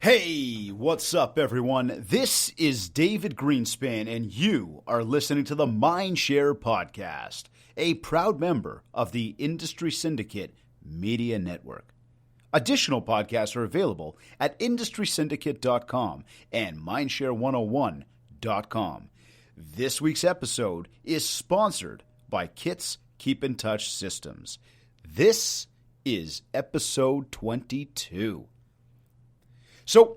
Hey, what's up, everyone? This is David Greenspan, and you are listening to the MindShare PodCast, a proud member of the Industry Syndicate Media Network. Additional podcasts are available at industrysyndicate.com and mindshare101.com. This week's episode is sponsored by Kits Keep in Touch Systems. This is episode 22. So,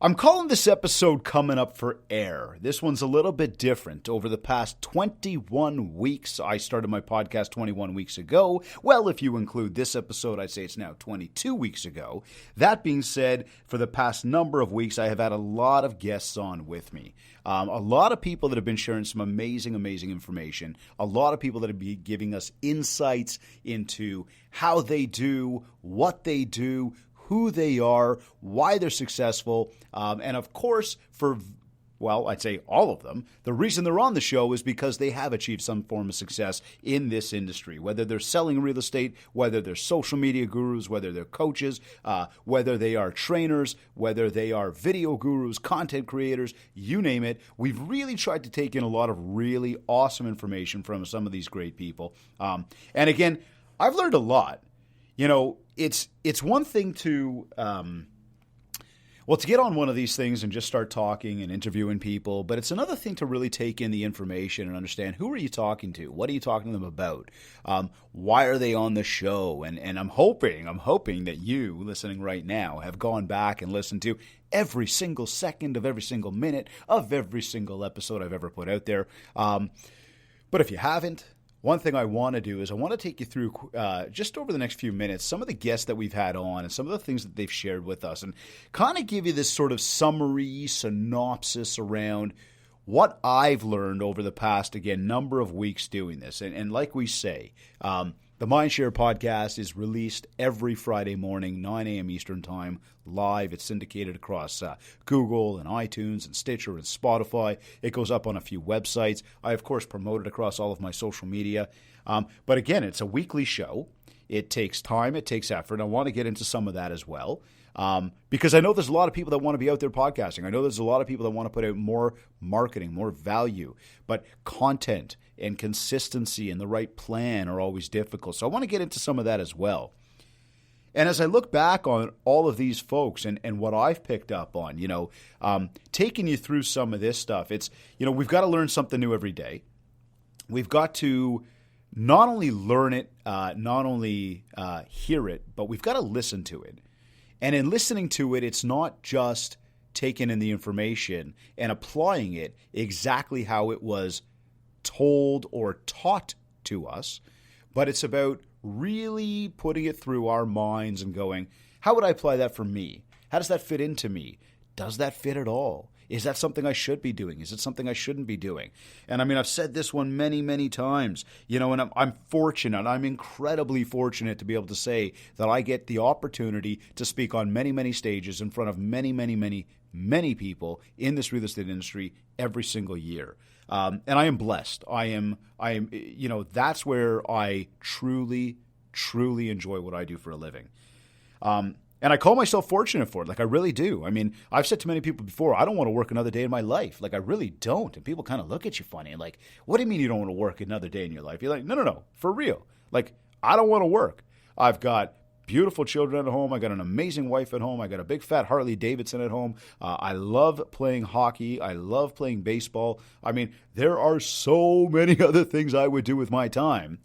I'm calling this episode Coming Up for Air. This one's a little bit different. Over the past 21 weeks, I started my podcast 21 weeks ago. Well, if you include this episode, I'd say it's now 22 weeks ago. That being said, for the past number of weeks, I have had a lot of guests on with me. A lot of people that have been sharing some amazing information. A lot of people that have been giving us insights into how they do, what they do, who they are, why they're successful, and of course, I'd say all of them, the reason they're on the show is because they have achieved some form of success in this industry, whether they're selling real estate, whether they're social media gurus, whether they're coaches, whether they are trainers, whether they are video gurus, content creators, you name it. We've really tried to take in a lot of really awesome information from some of these great people. And again, I've learned a lot. You know, it's one thing to get on one of these things and just start talking and interviewing people, but it's another thing to really take in the information and understand who are you talking to, what are you talking to them about, why are they on the show, and I'm hoping that you listening right now have gone back and listened to every single second of every single minute of every single episode I've ever put out there. But if you haven't, one thing I want to do is I want to take you through just over the next few minutes some of the guests that we've had on and some of the things that they've shared with us and kind of give you this sort of summary synopsis around what I've learned over the past, again, number of weeks doing this. And like we say, the MindShare podcast is released every Friday morning, 9 a.m. Eastern Time, live. It's syndicated across Google and iTunes and Stitcher and Spotify. It goes up on a few websites. I, of course, promote it across all of my social media. But again, it's a weekly show. It takes time. It takes effort. I want to get into some of that as well. Because I know there's a lot of people that want to be out there podcasting. I know there's a lot of people that want to put out more marketing, more value, but content and consistency and the right plan are always difficult. So I want to get into some of that as well. And as I look back on all of these folks and what I've picked up on, taking you through some of this stuff, it's, we've got to learn something new every day. We've got to not only learn it, not only hear it, but we've got to listen to it. And in listening to it, it's not just taking in the information and applying it exactly how it was told or taught to us, but it's about really putting it through our minds and going, how would I apply that for me? How does that fit into me? Does that fit at all? Is that something I should be doing? Is it something I shouldn't be doing? And I mean, I've said this one many, many times, and I'm fortunate. I'm incredibly fortunate to be able to say that I get the opportunity to speak on many, many stages in front of many, many, many, many people in this real estate industry every single year. And I am blessed. I am, that's where I truly, truly enjoy what I do for a living. And I call myself fortunate for it. Like, I really do. I mean, I've said to many people before, I don't want to work another day in my life. Like, I really don't. And people kind of look at you funny and like, what do you mean you don't want to work another day in your life? You're like, no, for real. Like, I don't want to work. I've got beautiful children at home. I got an amazing wife at home. I got a big fat Harley Davidson at home. I love playing hockey. I love playing baseball. I mean, there are so many other things I would do with my time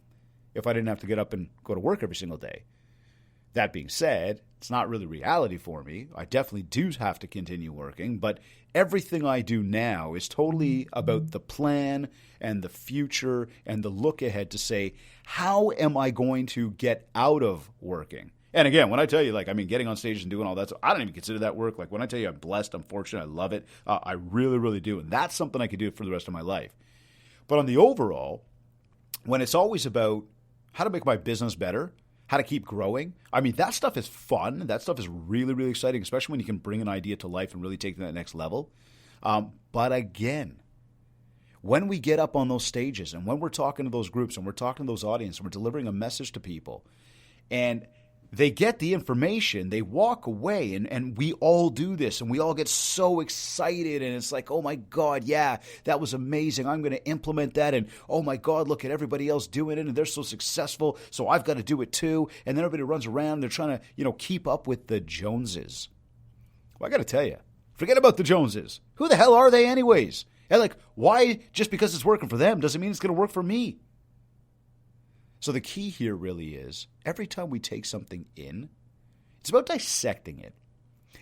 if I didn't have to get up and go to work every single day. That being said, it's not really reality for me. I definitely do have to continue working, but everything I do now is totally about the plan and the future and the look ahead to say, how am I going to get out of working? And again, when I tell you, getting on stage and doing all that, I don't even consider that work. Like, when I tell you I'm blessed, I'm fortunate, I love it, I really, really do. And that's something I could do for the rest of my life. But on the overall, when it's always about how to make my business better, how to keep growing. I mean, that stuff is fun. That stuff is really, really exciting, especially when you can bring an idea to life and really take it to that next level. But again, when we get up on those stages and when we're talking to those groups and we're talking to those audiences and we're delivering a message to people, and they get the information, they walk away, and we all do this, and we all get so excited, and it's like, oh my God, yeah, that was amazing. I'm going to implement that, and oh my God, look at everybody else doing it, and they're so successful, so I've got to do it too. And then everybody runs around, they're trying to, keep up with the Joneses. Well, I got to tell you, forget about the Joneses. Who the hell are they anyways? And why, just because it's working for them doesn't mean it's going to work for me. So the key here really is, every time we take something in, it's about dissecting it.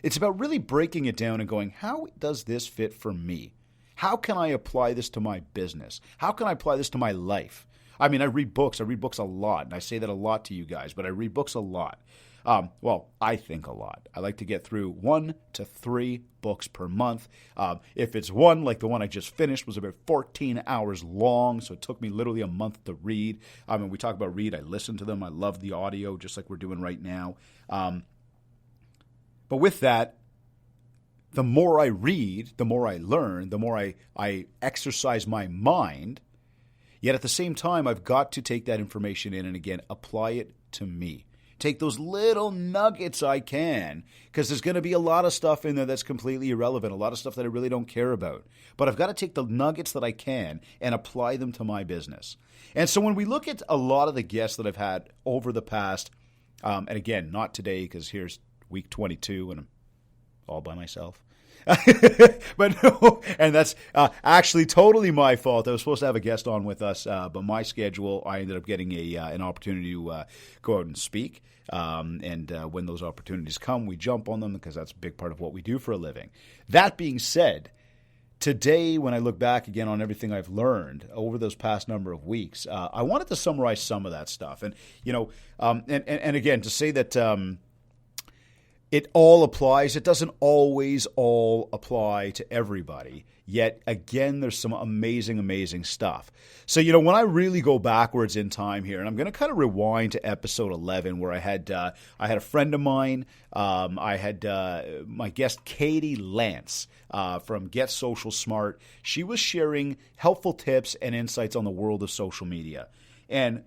It's about really breaking it down and going, how does this fit for me? How can I apply this to my business? How can I apply this to my life? I mean, I read books. I read books a lot, and I say that a lot to you guys, but I read books a lot. I think a lot. I like to get through 1 to 3 books per month. If it's one, like the one I just finished, was about 14 hours long, so it took me literally a month to read. When we talk about read, I listen to them. I love the audio, just like we're doing right now. But with that, the more I read, the more I learn, the more I exercise my mind. Yet at the same time, I've got to take that information in and, again, apply it to me. Take those little nuggets I can, because there's going to be a lot of stuff in there that's completely irrelevant, a lot of stuff that I really don't care about. But I've got to take the nuggets that I can and apply them to my business. And so when we look at a lot of the guests that I've had over the past, and again, not today, because here's week 22 and I'm all by myself. But no, and that's actually totally my fault. I was supposed to have a guest on with us, but my schedule, I ended up getting an opportunity to go out and speak. And when those opportunities come, we jump on them because that's a big part of what we do for a living. That being said, today, when I look back again on everything I've learned over those past number of weeks, I wanted to summarize some of that stuff. And, and again, to say that it all applies. It doesn't always all apply to everybody. Yet, again, there's some amazing, amazing stuff. So, when I really go backwards in time here, and I'm going to kind of rewind to episode 11 where I had a friend of mine. I had my guest, Katie Lance from Get Social Smart. She was sharing helpful tips and insights on the world of social media. And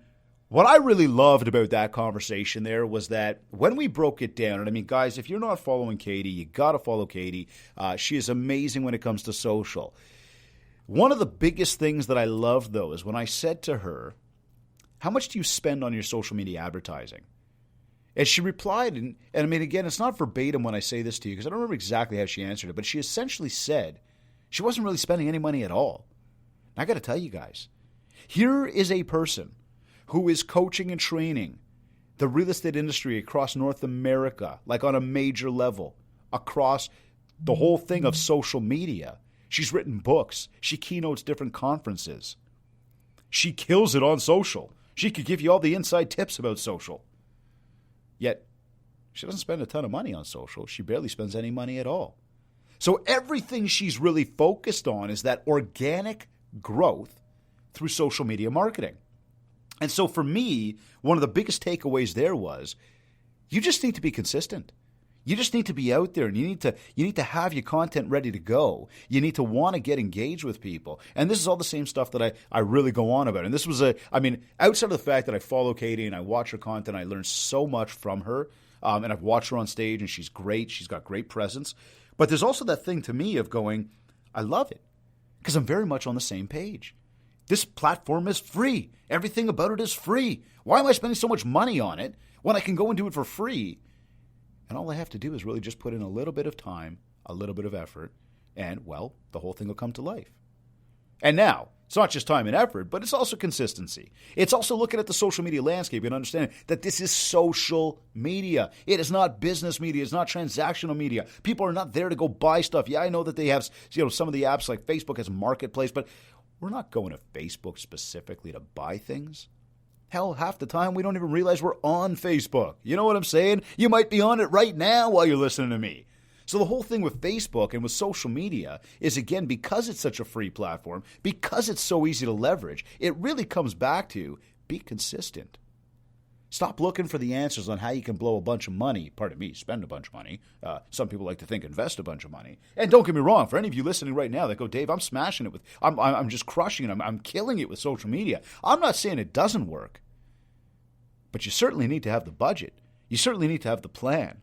what I really loved about that conversation there was that when we broke it down, and I mean, guys, if you're not following Katie, you got to follow Katie. She is amazing when it comes to social. One of the biggest things that I loved, though, is when I said to her, how much do you spend on your social media advertising? And she replied, and I mean, again, it's not verbatim when I say this to you, because I don't remember exactly how she answered it, but she essentially said she wasn't really spending any money at all. And I got to tell you guys, here is a person who is coaching and training the real estate industry across North America, like on a major level, across the whole thing of social media. She's written books. She keynotes different conferences. She kills it on social. She could give you all the inside tips about social. Yet, she doesn't spend a ton of money on social. She barely spends any money at all. So everything she's really focused on is that organic growth through social media marketing. And so for me, one of the biggest takeaways there was, you just need to be consistent. You just need to be out there, and you need to have your content ready to go. You need to want to get engaged with people. And this is all the same stuff that I really go on about. And this was outside of the fact that I follow Katie and I watch her content, I learned so much from her. And I've watched her on stage, and she's great. She's got great presence. But there's also that thing to me of going, I love it, because I'm very much on the same page. This platform is free. Everything about it is free. Why am I spending so much money on it when I can go and do it for free? And all I have to do is really just put in a little bit of time, a little bit of effort, and, well, the whole thing will come to life. And now, it's not just time and effort, but it's also consistency. It's also looking at the social media landscape and understanding that this is social media. It is not business media. It's not transactional media. People are not there to go buy stuff. Yeah, I know that they have, some of the apps like Facebook has a marketplace, but we're not going to Facebook specifically to buy things. Hell, half the time we don't even realize we're on Facebook. You know what I'm saying? You might be on it right now while you're listening to me. So the whole thing with Facebook and with social media is, again, because it's such a free platform, because it's so easy to leverage, it really comes back to be consistent. Stop looking for the answers on how you can blow a bunch of money. Pardon me, spend a bunch of money. Some people like to think invest a bunch of money. And don't get me wrong, for any of you listening right now that go, Dave, I'm smashing it I'm just crushing it. I'm killing it with social media. I'm not saying it doesn't work, but you certainly need to have the budget. You certainly need to have the plan.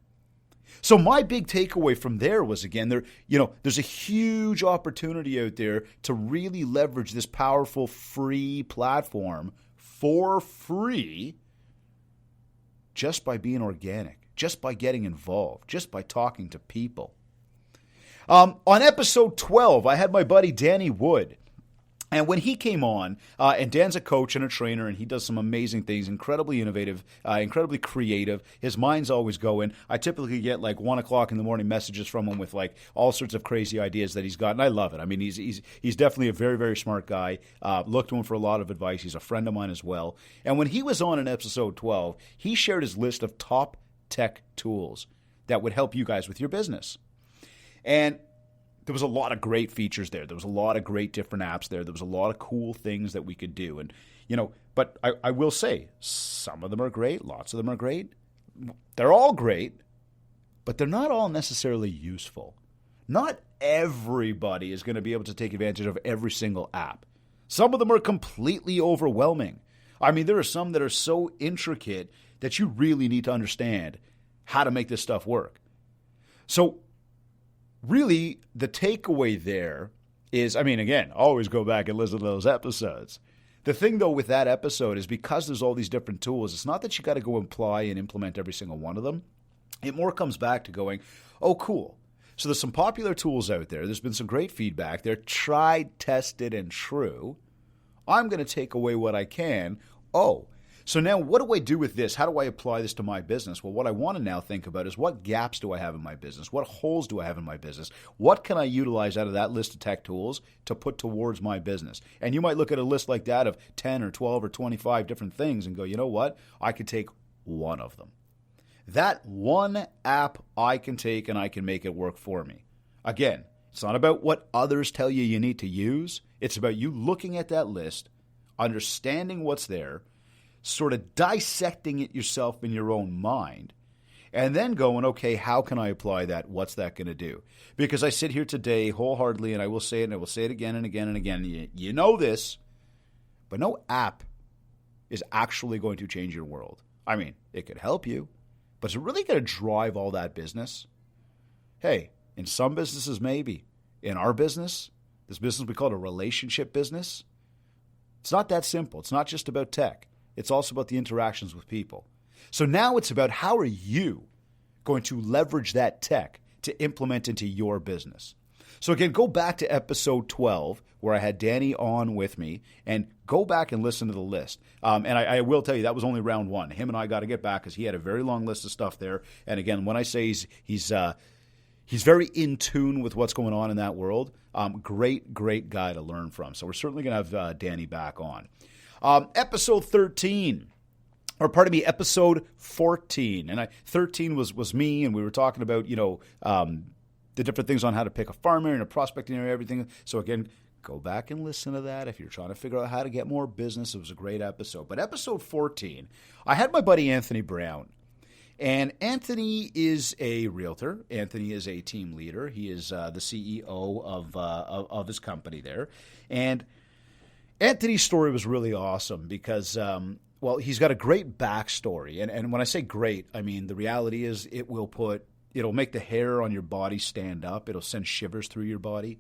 So my big takeaway from there was, again, there's a huge opportunity out there to really leverage this powerful free platform for free just by being organic, just by getting involved, just by talking to people. On episode 12, I had my buddy Danny Wood. And when he came on, and Dan's a coach and a trainer, and he does some amazing things, incredibly innovative, incredibly creative. His mind's always going. I typically get like 1 o'clock in the morning messages from him with like all sorts of crazy ideas that he's got, and I love it. I mean, he's definitely a very, very smart guy. Look to him for a lot of advice. He's a friend of mine as well. And when he was on in episode 12, he shared his list of top tech tools that would help you guys with your business. And there was a lot of great features there. There was a lot of great different apps there. There was a lot of cool things that we could do. And, but I will say, some of them are great. Lots of them are great. They're all great, but they're not all necessarily useful. Not everybody is going to be able to take advantage of every single app. Some of them are completely overwhelming. I mean, there are some that are so intricate that you really need to understand how to make this stuff work. So, really, the takeaway there is, again, always go back and listen to those episodes. The thing, though, with that episode is because there's all these different tools, it's not that you got to go apply and implement every single one of them. It more comes back to going, oh, cool. So there's some popular tools out there. There's been some great feedback. They're tried, tested, and true. I'm going to take away what I can. Oh, so now what do I do with this? How do I apply this to my business? Well, what I want to now think about is what gaps do I have in my business? What holes do I have in my business? What can I utilize out of that list of tech tools to put towards my business? And you might look at a list like that of 10 or 12 or 25 different things and go, you know what? I could take one of them. That one app I can take and I can make it work for me. Again, it's not about what others tell you need to use. It's about you looking at that list, understanding what's there, sort of dissecting it yourself in your own mind, and then going, okay, how can I apply that? What's that going to do? Because I sit here today wholeheartedly, and I will say it, and I will say it again and again and again. You know this, but no app is actually going to change your world. I mean, it could help you, but is it really going to drive all that business? Hey, in some businesses, maybe. In our business, this business we call it a relationship business, it's not that simple. It's not just about tech. It's also about the interactions with people. So now it's about how are you going to leverage that tech to implement into your business. So again, go back to episode 12 where I had Danny on with me and go back and listen to the list. And I will tell you, that was only round one. Him and I got to get back because he had a very long list of stuff there. And again, when I say he's very in tune with what's going on in that world, great guy to learn from. So we're certainly going to have Danny back on. Episode 13, or pardon me, episode 14. And 13 was me, and we were talking about, the different things on how to pick a farmer and a prospecting area, everything. So again, go back and listen to that if you're trying to figure out how to get more business. It was a great episode. But episode 14, I had my buddy Anthony Brown. And Anthony is a realtor. Anthony is a team leader. He is the CEO of his company there. And Anthony's story was really awesome because, he's got a great backstory. And when I say great, I mean the reality is it'll make the hair on your body stand up. It'll send shivers through your body.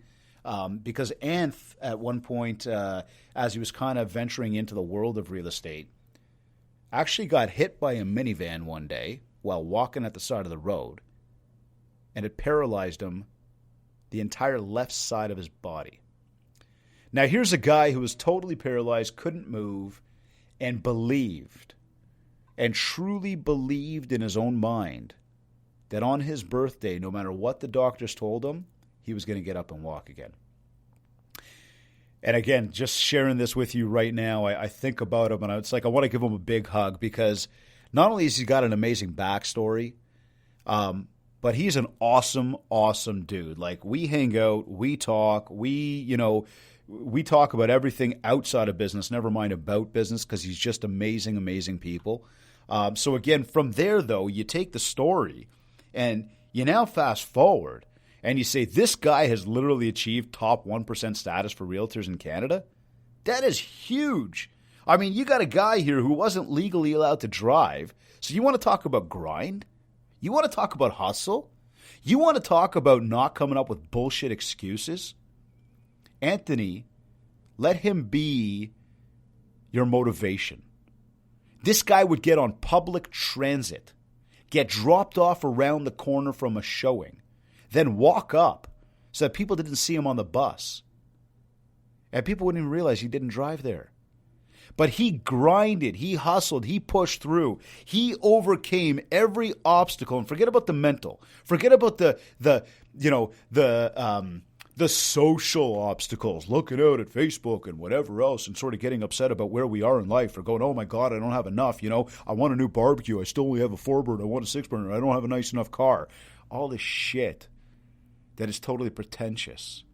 Because Anth, at one point, as he was kind of venturing into the world of real estate, actually got hit by a minivan one day while walking at the side of the road. And it paralyzed him the entire left side of his body. Now, here's a guy who was totally paralyzed, couldn't move, and believed, and truly believed in his own mind, that on his birthday, no matter what the doctors told him, he was going to get up and walk again. And again, just sharing this with you right now, I think about him, and it's like I want to give him a big hug because not only has he got an amazing backstory, but he's an awesome, awesome dude. Like, we hang out, we talk, we talk about everything outside of business, never mind about business, because he's just amazing, amazing people. So again, from there, though, you take the story and you now fast forward and you say, this guy has literally achieved top 1% status for realtors in Canada. That is huge. I mean, you got a guy here who wasn't legally allowed to drive. So you want to talk about grind? You want to talk about hustle? You want to talk about not coming up with bullshit excuses? Anthony, let him be your motivation. This guy would get on public transit, get dropped off around the corner from a showing, then walk up so that people didn't see him on the bus. And people wouldn't even realize he didn't drive there. But he grinded, he hustled, he pushed through. He overcame every obstacle. And forget about the mental. Forget about the social obstacles, looking out at Facebook and whatever else and sort of getting upset about where we are in life or going, oh my God, I don't have enough. I want a new barbecue. I still only have a 4-burner. I want a 6-burner. I don't have a nice enough car. All this shit that is totally pretentious.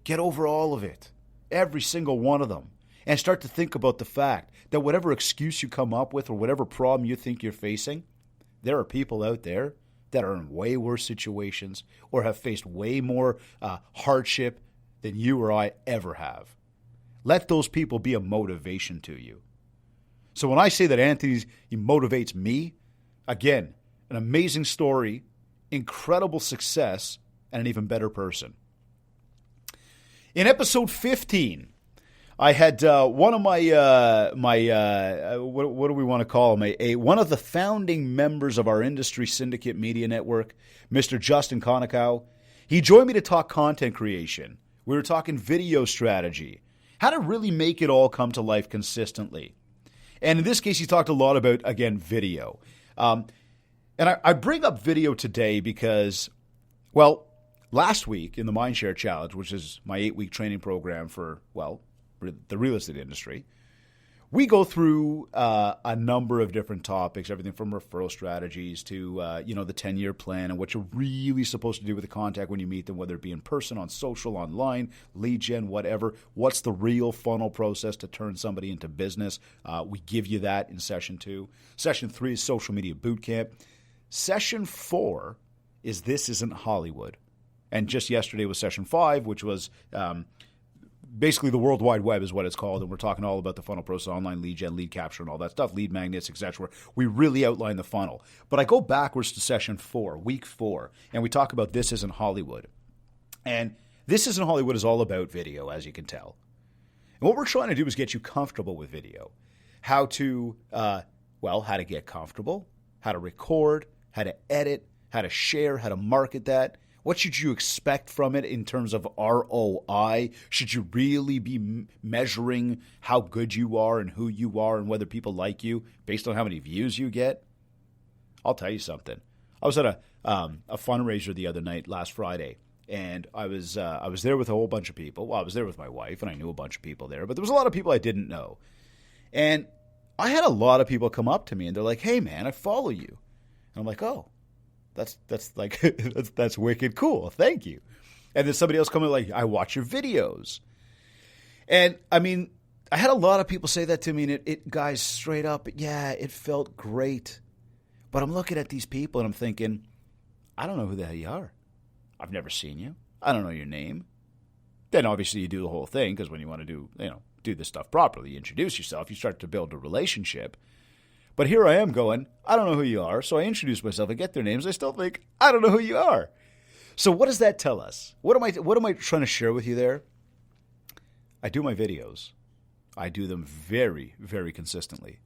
Get over all of it. Every single one of them. And start to think about the fact that whatever excuse you come up with or whatever problem you think you're facing, there are people out there that are in way worse situations or have faced way more hardship than you or I ever have. Let those people be a motivation to you. So when I say that he motivates me, again, an amazing story, incredible success, and an even better person. In episode 15, I had one of my what do we want to call him? One of the founding members of our industry syndicate media network, Mr. Justin Konikow. He joined me to talk content creation. We were talking video strategy, how to really make it all come to life consistently. And in this case, he talked a lot about, again, video. And I bring up video today because, well, last week in the MindShare Challenge, which is my 8-week training program for, well, the real estate industry, we go through a number of different topics, everything from referral strategies to, the 10-year plan and what you're really supposed to do with the contact when you meet them, whether it be in person, on social, online, lead gen, whatever. What's the real funnel process to turn somebody into business? We give you that in session 2. Session 3 is social media boot camp. Session 4 is This Isn't Hollywood. And just yesterday was session 5, which was basically the World Wide Web is what it's called, and we're talking all about the funnel process, online lead gen, lead capture, and all that stuff, lead magnets, etc. We really outline the funnel. But I go backwards to session 4, week 4, and we talk about This Isn't Hollywood. And This Isn't Hollywood is all about video, as you can tell. And what we're trying to do is get you comfortable with video. How to get comfortable, how to record, how to edit, how to share, how to market that. What should you expect from it in terms of ROI? Should you really be measuring how good you are and who you are and whether people like you based on how many views you get? I'll tell you something. I was at a fundraiser the other night, last Friday, and I was there with a whole bunch of people. Well, I was there with my wife, and I knew a bunch of people there, but there was a lot of people I didn't know. And I had a lot of people come up to me, and they're like, hey, man, I follow you. And I'm like, oh. That's that's wicked cool. Thank you. And then somebody else coming like, I watch your videos. And I mean, I had a lot of people say that to me, and it guys, straight up, yeah, it felt great. But I'm looking at these people and I'm thinking, I don't know who the hell you are. I've never seen you. I don't know your name. Then obviously you do the whole thing, because when you want to do this stuff properly, you introduce yourself, you start to build a relationship. But here I am going, I don't know who you are, so I introduce myself, I get their names, I still think, I don't know who you are. So what does that tell us? What am I trying to share with you there? I do my videos. I do them very, very consistently.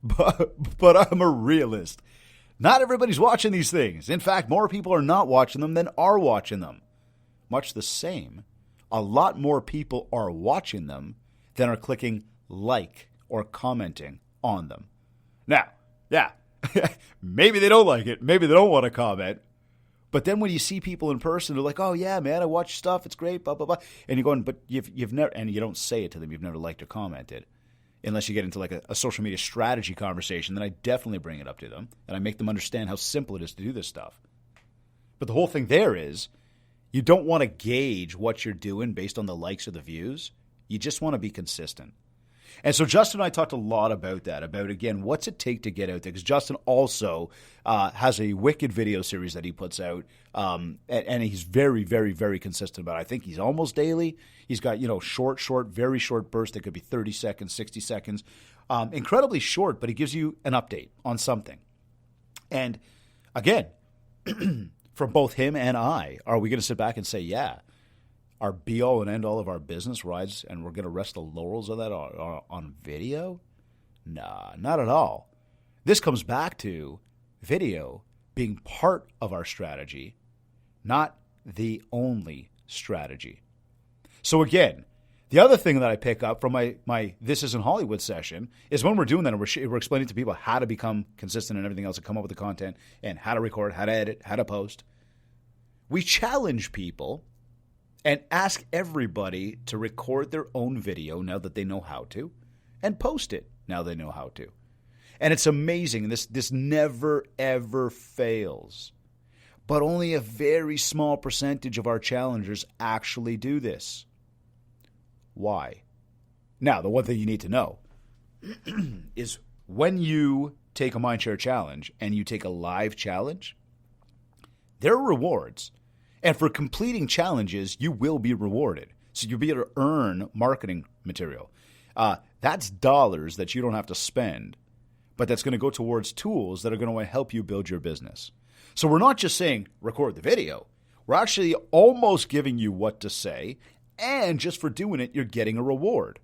But I'm a realist. Not everybody's watching these things. In fact, more people are not watching them than are watching them. Much the same, a lot more people are watching them than are clicking like or commenting on them. Now, yeah, maybe they don't like it. Maybe they don't want to comment. But then when you see people in person, they're like, oh, yeah, man, I watch stuff. It's great, blah, blah, blah. And you're going, but you've never, and you don't say it to them. You've never liked or commented. Unless you get into like a social media strategy conversation, then I definitely bring it up to them. And I make them understand how simple it is to do this stuff. But the whole thing there is you don't want to gauge what you're doing based on the likes or the views. You just want to be consistent. And so Justin and I talked a lot about that, about, again, what's it take to get out there? Because Justin also has a wicked video series that he puts out, and he's very, very, very consistent about it. I think he's almost daily. He's got, very short bursts that could be 30 seconds, 60 seconds. Incredibly short, but he gives you an update on something. And again, from both him and I, are we going to sit back and say, yeah, our be-all and end-all of our business rides, and we're going to rest the laurels of that on video? Nah, not at all. This comes back to video being part of our strategy, not the only strategy. So again, the other thing that I pick up from my This Isn't Hollywood session is when we're doing that and we're explaining to people how to become consistent and everything else and come up with the content and how to record, how to edit, how to post. We challenge people and ask everybody to record their own video now that they know how to, and post it now they know how to. And it's amazing. This never, ever fails. But only a very small percentage of our challengers actually do this. Why? Now, the one thing you need to know is when you take a MindShare challenge and you take a live challenge, there are rewards. And for completing challenges, you will be rewarded. So you'll be able to earn marketing material. That's dollars that you don't have to spend, but that's going to go towards tools that are going to help you build your business. So we're not just saying record the video. We're actually almost giving you what to say, and just for doing it, you're getting a reward.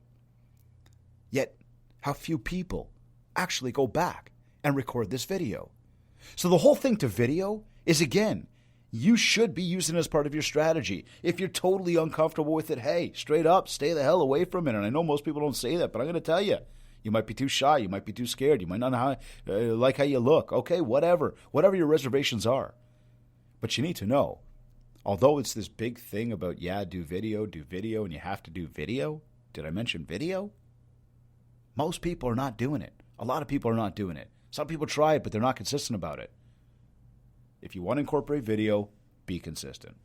Yet, how few people actually go back and record this video? So the whole thing to video is, again, you should be using it as part of your strategy. If you're totally uncomfortable with it, hey, straight up, stay the hell away from it. And I know most people don't say that, but I'm going to tell you, you might be too shy. You might be too scared. You might not like how you look. Okay, whatever your reservations are. But you need to know, although it's this big thing about, do video, and you have to do video. Did I mention video? Most people are not doing it. A lot of people are not doing it. Some people try it, but they're not consistent about it. If you want to incorporate video, be consistent.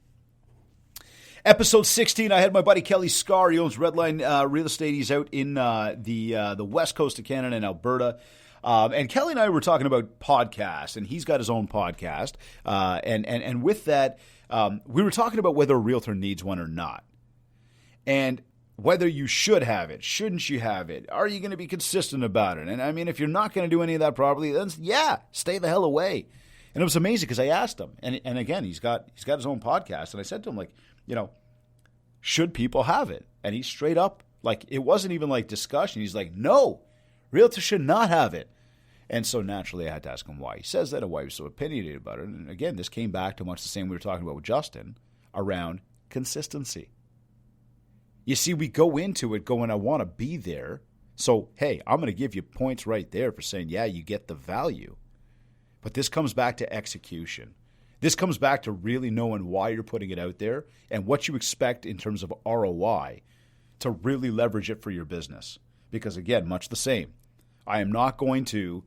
Episode 16, I had my buddy Kelly Scar. He owns Redline Real Estate. He's out in the west coast of Canada in Alberta. And Kelly and I were talking about podcasts, and he's got his own podcast. And with that, we were talking about whether a realtor needs one or not. And whether you should have it, shouldn't you have it? Are you going to be consistent about it? And I mean, if you're not going to do any of that properly, then stay the hell away. And it was amazing because I asked him, and again, he's got his own podcast, and I said to him, should people have it? And he's straight up, it wasn't even discussion. He's like, no, realtors should not have it. And so naturally I had to ask him why he says that and why he was so opinionated about it. And again, this came back to much the same we were talking about with Justin around consistency. You see, we go into it going, I want to be there. So, hey, I'm going to give you points right there for saying, you get the value. But this comes back to execution. This comes back to really knowing why you're putting it out there and what you expect in terms of ROI to really leverage it for your business. Because again, much the same. I am not going to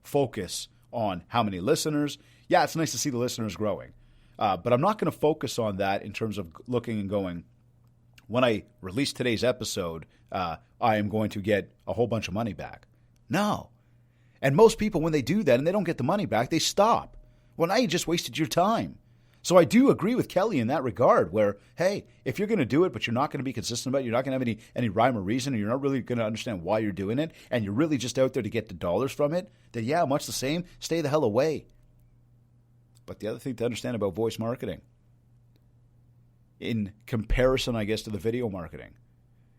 focus on how many listeners. Yeah, it's nice to see the listeners growing. But I'm not going to focus on that in terms of looking and going, when I release today's episode, I am going to get a whole bunch of money back. No. And most people, when they do that and they don't get the money back, they stop. Well, now you just wasted your time. So I do agree with Kelly in that regard where, hey, if you're going to do it, but you're not going to be consistent about it, you're not going to have any rhyme or reason, and you're not really going to understand why you're doing it, and you're really just out there to get the dollars from it, then much the same, stay the hell away. But the other thing to understand about voice marketing, in comparison, I guess, to the video marketing,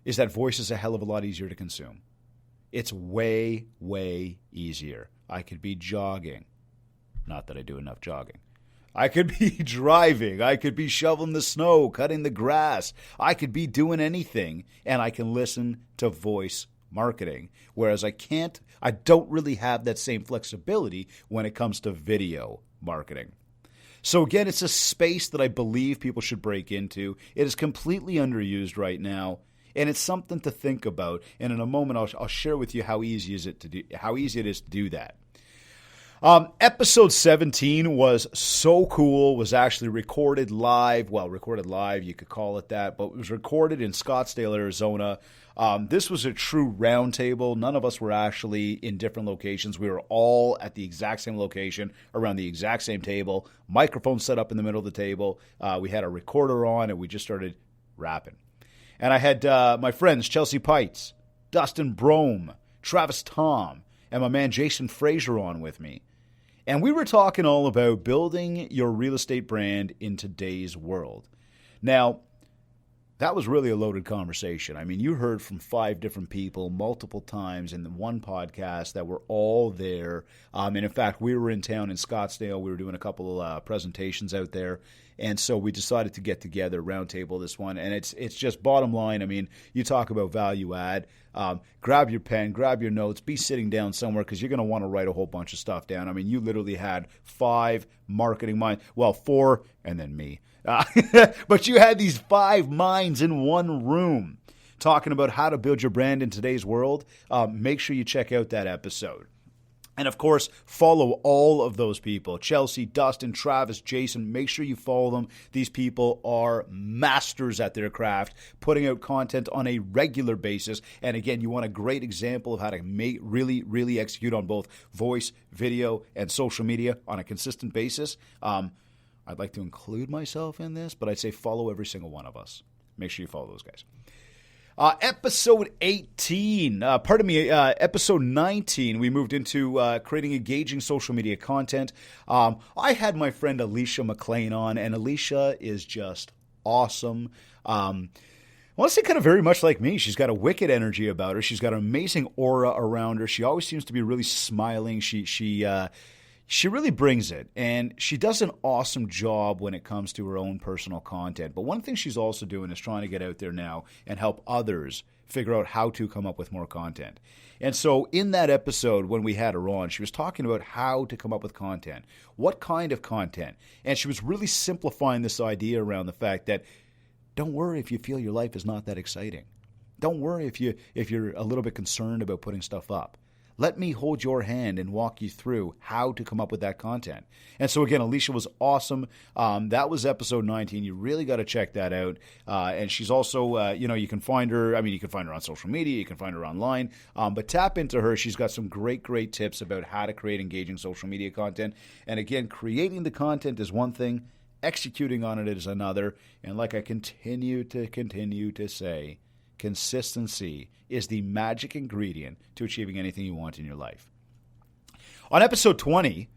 is that voice is a hell of a lot easier to consume. It's way, way easier. I could be jogging. Not that I do enough jogging. I could be driving. I could be shoveling the snow, cutting the grass. I could be doing anything, and I can listen to voice marketing. Whereas I don't really have that same flexibility when it comes to video marketing. So again, it's a space that I believe people should break into. It is completely underused right now. And it's something to think about. And in a moment, I'll share with you how easy it is to do that. Episode 17 was so cool, was actually recorded live. Well, recorded live, you could call it that, but it was recorded in Scottsdale, Arizona. This was a true roundtable. None of us were actually in different locations. We were all at the exact same location, around the exact same table, microphone set up in the middle of the table. We had a recorder on, and we just started rapping. And I had my friends, Chelsea Pites, Dustin Brome, Travis Tom, and my man Jason Frazier on with me. And we were talking all about building your real estate brand in today's world. Now, that was really a loaded conversation. I mean, you heard from 5 different people multiple times in the one podcast that were all there. And in fact, we were in town in Scottsdale. We were doing a couple of presentations out there. And so we decided to get together, roundtable this one. And it's just bottom line. I mean, you talk about value add. Grab your pen, grab your notes, be sitting down somewhere because you're going to want to write a whole bunch of stuff down. I mean, you literally had 5 marketing minds. Well, 4 and then me. But you had these 5 minds in one room talking about how to build your brand in today's world. Make sure you check out that episode. And, of course, follow all of those people. Chelsea, Dustin, Travis, Jason. Make sure you follow them. These people are masters at their craft, putting out content on a regular basis. And, again, you want a great example of how to really execute on both voice, video, and social media on a consistent basis. I'd like to include myself in this, but I'd say follow every single one of us. Make sure you follow those guys. Episode 18, episode 19, we moved into creating engaging social media content. I had my friend Alicia McLean on, and Alicia is just awesome. I want to say kind of very much like me. She's got a wicked energy about her. She's got an amazing aura around her. She always seems to be really smiling. She really brings it, and she does an awesome job when it comes to her own personal content. But one thing she's also doing is trying to get out there now and help others figure out how to come up with more content. And so in that episode, when we had her on, she was talking about how to come up with content, what kind of content. And she was really simplifying this idea around the fact that don't worry if you feel your life is not that exciting. Don't worry if you're a little bit concerned about putting stuff up. Let me hold your hand and walk you through how to come up with that content. And so, again, Alicia was awesome. That was episode 19. You really got to check that out. And she's also, you can find her. I mean, you can find her on social media. You can find her online. But tap into her. She's got some great tips about how to create engaging social media content. And, again, creating the content is one thing. Executing on it is another. And like I continue to say, consistency is the magic ingredient to achieving anything you want in your life. On episode 20,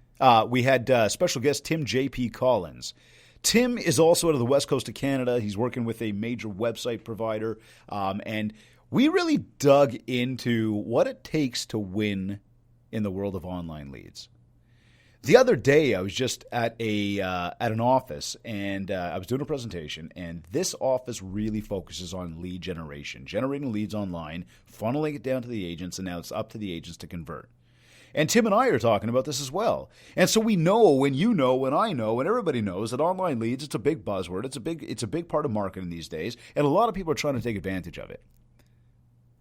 we had special guest Tim J.P. Collins. Tim is also out of the west coast of Canada. He's working with a major website provider. And we really dug into what it takes to win in the world of online leads. The other day, I was just at an office, and I was doing a presentation, and this office really focuses on lead generation, generating leads online, funneling it down to the agents, and now it's up to the agents to convert. And Tim and I are talking about this as well. And so we know, and you know, and I know, and everybody knows that online leads, it's a big buzzword. It's a big part of marketing these days, and a lot of people are trying to take advantage of it.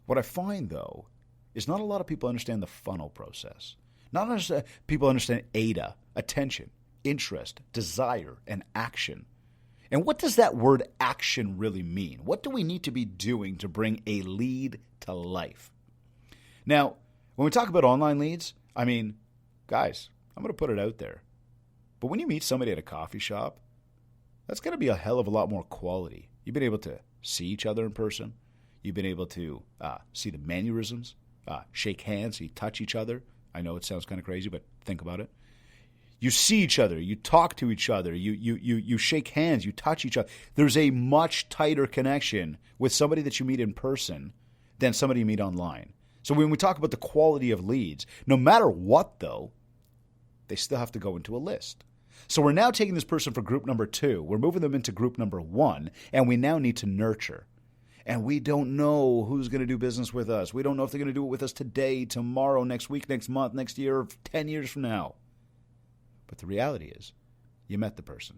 What I find, though, is not a lot of people understand the funnel process. Not understand, people understand ADA, attention, interest, desire, and action. And what does that word action really mean? What do we need to be doing to bring a lead to life? Now, when we talk about online leads, I mean, guys, I'm going to put it out there. But when you meet somebody at a coffee shop, that's going to be a hell of a lot more quality. You've been able to see each other in person. You've been able to see the mannerisms, shake hands, you touch each other. I know it sounds kind of crazy, but think about it. You see each other, you talk to each other, you shake hands, you touch each other. There's a much tighter connection with somebody that you meet in person than somebody you meet online. So when we talk about the quality of leads, no matter what, though, they still have to go into a list. So we're now taking this person for group number 2. We're moving them into group number 1, and we now need to nurture. And we don't know who's going to do business with us. We don't know if they're going to do it with us today, tomorrow, next week, next month, next year, or 10 years from now. But the reality is, you met the person.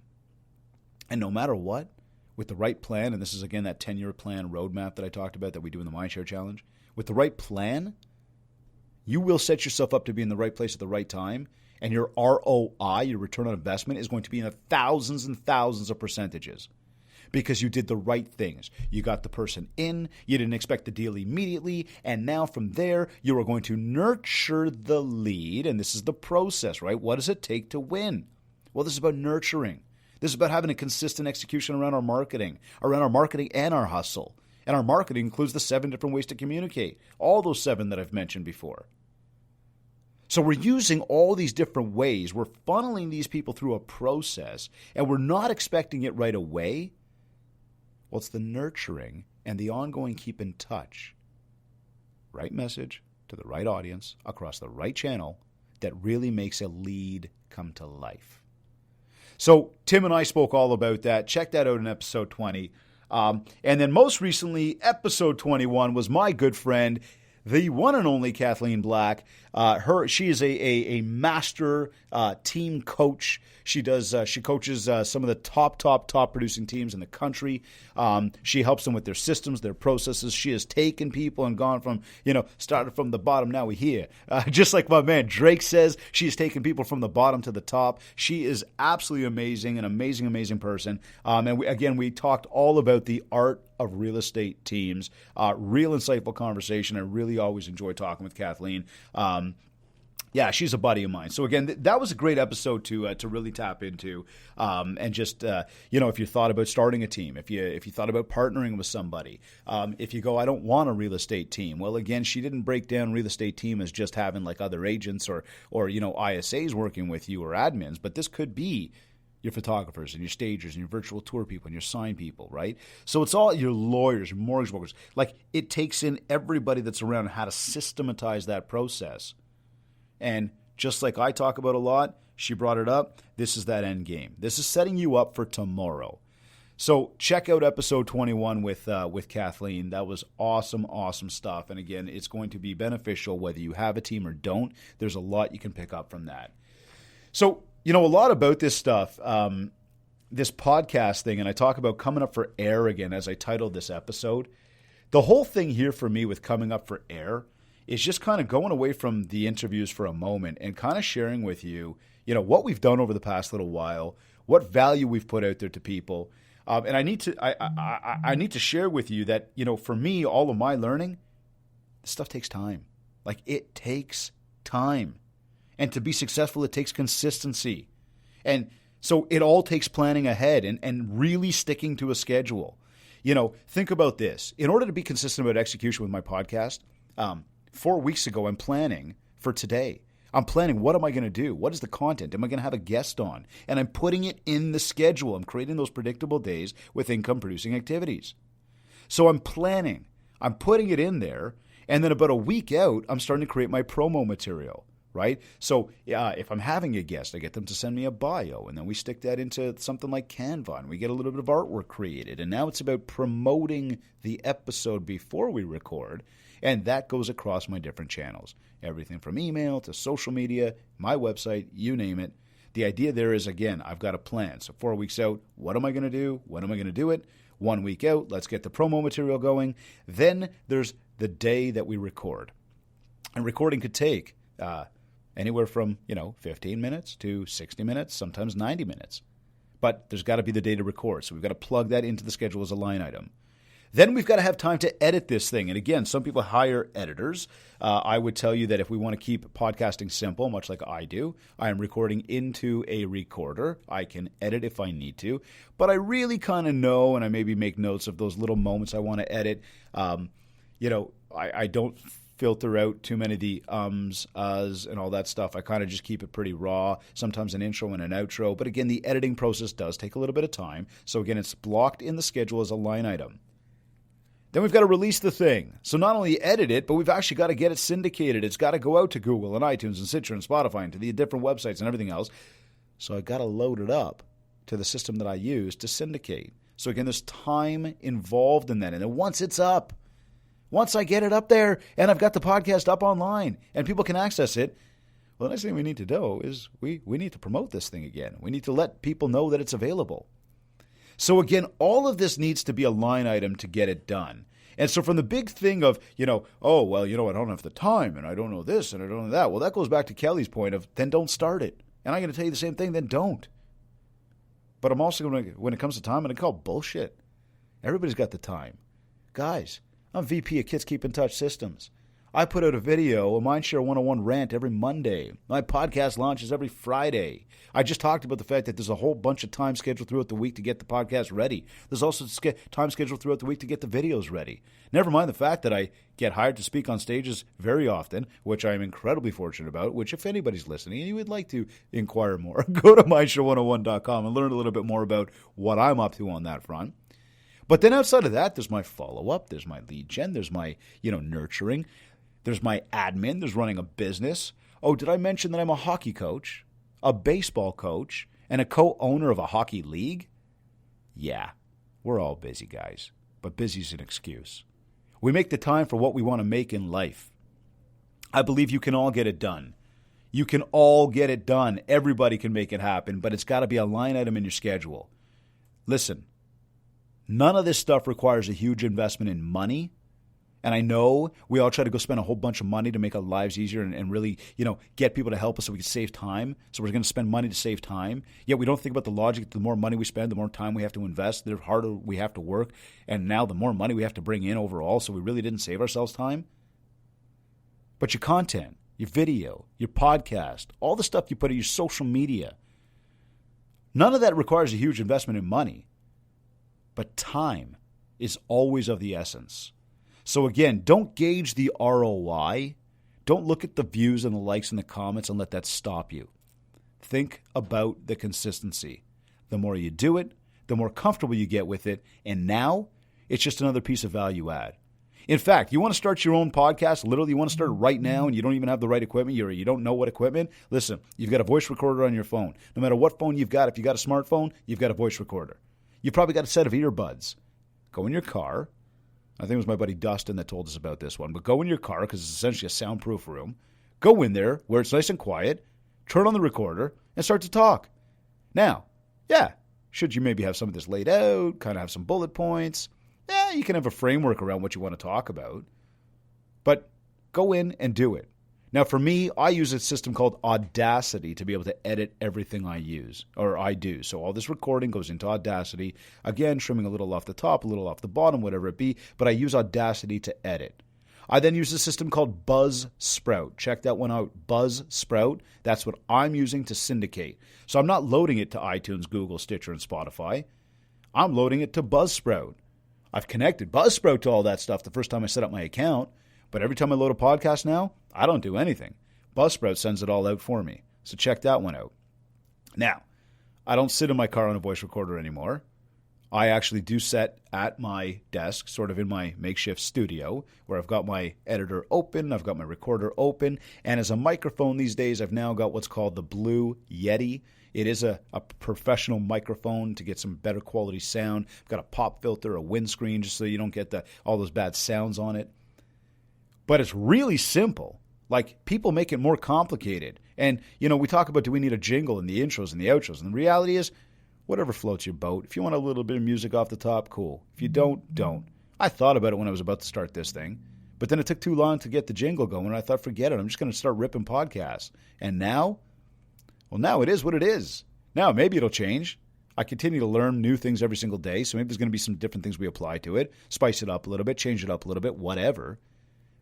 And no matter what, with the right plan, and this is, again, that 10-year plan roadmap that I talked about that we do in the MindShare Challenge, with the right plan, you will set yourself up to be in the right place at the right time, And your ROI, your return on investment, is going to be in the thousands and thousands of percentages because you did the right things. You got the person in, you didn't expect the deal immediately, and now from there, you are going to nurture the lead, and this is the process, right? What does it take to win? Well, this is about nurturing. This is about having a consistent execution around our marketing and our hustle. And our marketing includes the 7 different ways to communicate, all those 7 that I've mentioned before. So we're using all these different ways. We're funneling these people through a process, and we're not expecting it right away. Well, it's the nurturing and the ongoing keep in touch. Right message to the right audience across the right channel that really makes a lead come to life. So Tim and I spoke all about that. Check that out in episode 20. And then most recently, episode 21 was my good friend, the one and only Kathleen Black. She is a master team coach. She coaches some of the top producing teams in the country. She helps them with their systems, their processes. She has taken people and gone from, started from the bottom, now we're here. Just like my man Drake says, she has taken people from the bottom to the top. She is absolutely amazing, an amazing person. And we talked all about the art of real estate teams. Real insightful conversation. I really always enjoy talking with Kathleen. Yeah, she's a buddy of mine. So again, that was a great episode to really tap into, and just if you thought about starting a team, if you thought about partnering with somebody, if you go, I don't want a real estate team. Well, again, she didn't break down real estate team as just having like other agents or ISAs working with you or admins, but this could be your photographers and your stagers and your virtual tour people and your sign people, right? So it's all your lawyers, your mortgage brokers. Like, it takes in everybody that's around and how to systematize that process. And just like I talk about a lot, she brought it up, this is that end game. This is setting you up for tomorrow. So check out episode 21 with Kathleen. That was awesome stuff. And again, it's going to be beneficial whether you have a team or don't. There's a lot you can pick up from that. So, a lot about this stuff, this podcast thing, and I talk about coming up for air again as I titled this episode. The whole thing here for me with coming up for air is just kind of going away from the interviews for a moment and kind of sharing with you, what we've done over the past little while, what value we've put out there to people. And I need to share with you that, for me, all of my learning, this stuff takes time. Like, it takes time. And to be successful, it takes consistency. And so it all takes planning ahead and really sticking to a schedule. Think about this. In order to be consistent about execution with my podcast, 4 weeks ago, I'm planning for today. I'm planning, what am I going to do? What is the content? Am I going to have a guest on? And I'm putting it in the schedule. I'm creating those predictable days with income-producing activities. So I'm planning. I'm putting it in there. And then about a week out, I'm starting to create my promo material. Right? So if I'm having a guest, I get them to send me a bio, and then we stick that into something like Canva, and we get a little bit of artwork created. And now it's about promoting the episode before we record, and that goes across my different channels. Everything from email to social media, my website, you name it. The idea there is, again, I've got a plan. So 4 weeks out, what am I going to do? When am I going to do it? 1 week out, let's get the promo material going. Then there's the day that we record. And recording could take anywhere from, 15 minutes to 60 minutes, sometimes 90 minutes. But there's got to be the day to record. So we've got to plug that into the schedule as a line item. Then we've got to have time to edit this thing. And again, some people hire editors. I would tell you that if we want to keep podcasting simple, much like I do, I am recording into a recorder. I can edit if I need to. But I really kind of know, and I maybe make notes of those little moments I want to edit. I don't filter out too many of the uhs, and all that stuff. I kind of just keep it pretty raw, sometimes an intro and an outro. But again, the editing process does take a little bit of time. So again, it's blocked in the schedule as a line item. Then we've got to release the thing. So not only edit it, but we've actually got to get it syndicated. It's got to go out to Google and iTunes and Stitcher and Spotify and to the different websites and everything else. So I got to load it up to the system that I use to syndicate. So again, there's time involved in that. And then once it's up, once I get it up there and I've got the podcast up online and people can access it, well, the next thing we need to do is we need to promote this thing again. We need to let people know that it's available. So again, all of this needs to be a line item to get it done. And so from the big thing of, oh, well, I don't have the time and I don't know this and I don't know that. Well, that goes back to Kelly's point of then don't start it. And I'm going to tell you the same thing, then don't. But I'm also going to, when it comes to time, I'm going to call bullshit. Everybody's got the time. Guys, I'm VP of Kids Keep in Touch Systems. I put out a video, a MindShare 101 rant every Monday. My podcast launches every Friday. I just talked about the fact that there's a whole bunch of time scheduled throughout the week to get the podcast ready. There's also time scheduled throughout the week to get the videos ready. Never mind the fact that I get hired to speak on stages very often, which I am incredibly fortunate about, which if anybody's listening and you would like to inquire more, go to mindshare101.com and learn a little bit more about what I'm up to on that front. But then outside of that, there's my follow-up, there's my lead gen, there's my, nurturing. There's my admin. There's running a business. Oh, did I mention that I'm a hockey coach, a baseball coach, and a co-owner of a hockey league? Yeah, we're all busy, guys. But busy's an excuse. We make the time for what we want to make in life. I believe you can all get it done. You can all get it done. Everybody can make it happen, but it's got to be a line item in your schedule. Listen, none of this stuff requires a huge investment in money. And I know we all try to go spend a whole bunch of money to make our lives easier and really, get people to help us so we can save time. So we're going to spend money to save time. Yet we don't think about the logic. The more money we spend, the more time we have to invest, the harder we have to work. And now the more money we have to bring in overall. So we really didn't save ourselves time. But your content, your video, your podcast, all the stuff you put in your social media, none of that requires a huge investment in money. But time is always of the essence. So again, don't gauge the ROI. Don't look at the views and the likes and the comments and let that stop you. Think about the consistency. The more you do it, the more comfortable you get with it. And now it's just another piece of value add. In fact, you want to start your own podcast, literally you want to start it right now and you don't even have the right equipment, you don't know what equipment, listen, you've got a voice recorder on your phone. No matter what phone you've got, if you've got a smartphone, you've got a voice recorder. You've probably got a set of earbuds. Go in your car. I think it was my buddy Dustin that told us about this one. But go in your car, because it's essentially a soundproof room. Go in there where it's nice and quiet. Turn on the recorder and start to talk. Now, should you maybe have some of this laid out, kind of have some bullet points? Yeah, you can have a framework around what you want to talk about. But go in and do it. Now, for me, I use a system called Audacity to be able to edit everything I do. So all this recording goes into Audacity. Again, trimming a little off the top, a little off the bottom, whatever it be. But I use Audacity to edit. I then use a system called Buzzsprout. Check that one out. Buzzsprout. That's what I'm using to syndicate. So I'm not loading it to iTunes, Google, Stitcher, and Spotify. I'm loading it to Buzzsprout. I've connected Buzzsprout to all that stuff the first time I set up my account. But every time I load a podcast now, I don't do anything. Buzzsprout sends it all out for me. So check that one out. Now, I don't sit in my car on a voice recorder anymore. I actually do set at my desk, sort of in my makeshift studio, where I've got my editor open, I've got my recorder open, and as a microphone these days, I've now got what's called the Blue Yeti. It is a professional microphone to get some better quality sound. I've got a pop filter, a windscreen, just so you don't get all those bad sounds on it. But it's really simple. Like, people make it more complicated. And, we talk about, do we need a jingle in the intros and the outros? And the reality is, whatever floats your boat. If you want a little bit of music off the top, cool. If you don't, don't. I thought about it when I was about to start this thing. But then it took too long to get the jingle going, and I thought, forget it. I'm just going to start ripping podcasts. And now? Well, now it is what it is. Now, maybe it'll change. I continue to learn new things every single day, so maybe there's going to be some different things we apply to it. Spice it up a little bit, change it up a little bit, whatever.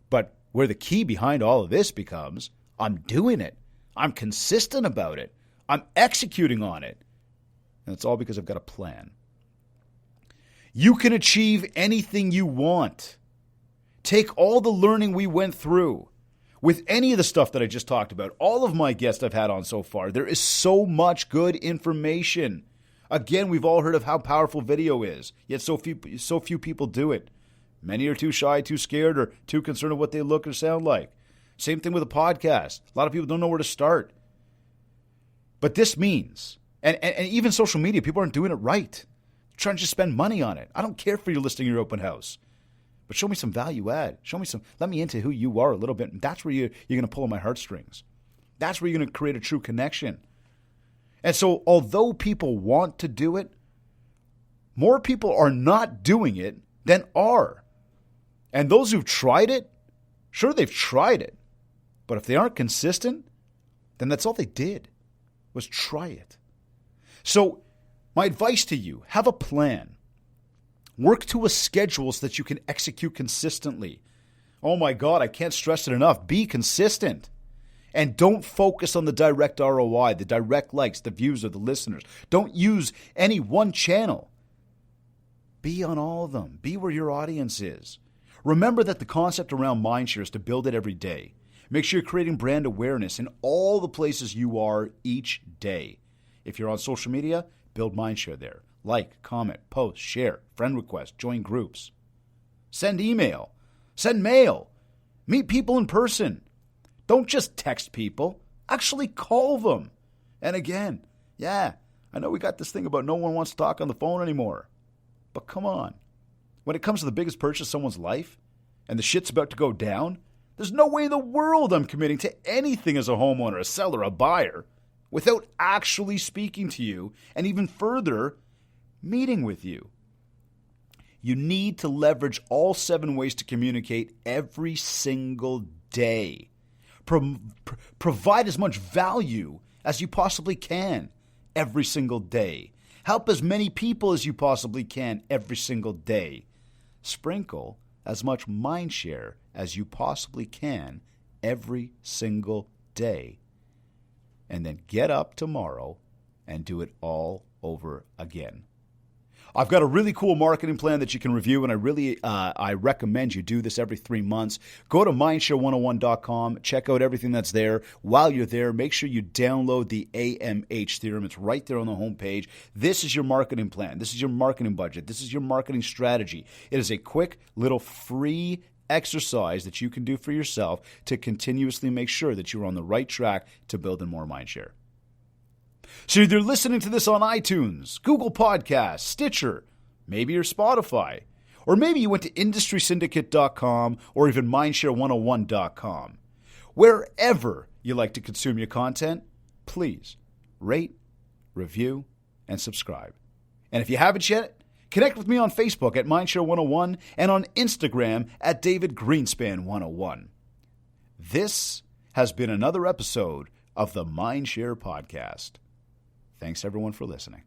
But where the key behind all of this becomes, I'm doing it. I'm consistent about it. I'm executing on it. And it's all because I've got a plan. You can achieve anything you want. Take all the learning we went through with any of the stuff that I just talked about, all of my guests I've had on so far. There is so much good information. Again, we've all heard of how powerful video is, yet so few people do it. Many are too shy, too scared, or too concerned with what they look or sound like. Same thing with a podcast. A lot of people don't know where to start. But this means, and even social media, people aren't doing it right. They're trying to just spend money on it. I don't care for you listing your open house. But show me some value add. Let me into who you are a little bit. And that's where you're going to pull on my heartstrings. That's where you're going to create a true connection. And so although people want to do it, more people are not doing it than are. And those who've tried it, sure, they've tried it. But if they aren't consistent, then that's all they did was try it. So my advice to you, have a plan. Work to a schedule so that you can execute consistently. Oh my God, I can't stress it enough. Be consistent. And don't focus on the direct ROI, the direct likes, the views, or the listeners. Don't use any one channel. Be on all of them. Be where your audience is. Remember that the concept around MindShare is to build it every day. Make sure you're creating brand awareness in all the places you are each day. If you're on social media, build MindShare there. Like, comment, post, share, friend request, join groups. Send email. Send mail. Meet people in person. Don't just text people. Actually call them. And again, yeah, I know we got this thing about no one wants to talk on the phone anymore. But come on. When it comes to the biggest purchase of someone's life and the shit's about to go down, there's no way in the world I'm committing to anything as a homeowner, a seller, a buyer, without actually speaking to you and even further, meeting with you. You need to leverage all 7 ways to communicate every single day. Provide as much value as you possibly can every single day. Help as many people as you possibly can every single day. Sprinkle as much MindShare as you possibly can every single day. And then get up tomorrow and do it all over again. I've got a really cool marketing plan that you can review, and I recommend you do this every 3 months. Go to mindshare101.com, check out everything that's there. While you're there, make sure you download the AMH theorem. It's right there on the homepage. This is your marketing plan. This is your marketing budget. This is your marketing strategy. It is a quick little free exercise that you can do for yourself to continuously make sure that you're on the right track to building more mindshare. So you're listening to this on iTunes, Google Podcasts, Stitcher, maybe your Spotify, or maybe you went to industrysyndicate.com or even mindshare101.com. Wherever you like to consume your content, please rate, review, and subscribe. And if you haven't yet, connect with me on Facebook at mindshare101 and on Instagram at davidgreenspan101. This has been another episode of the MindShare Podcast. Thanks, everyone, for listening.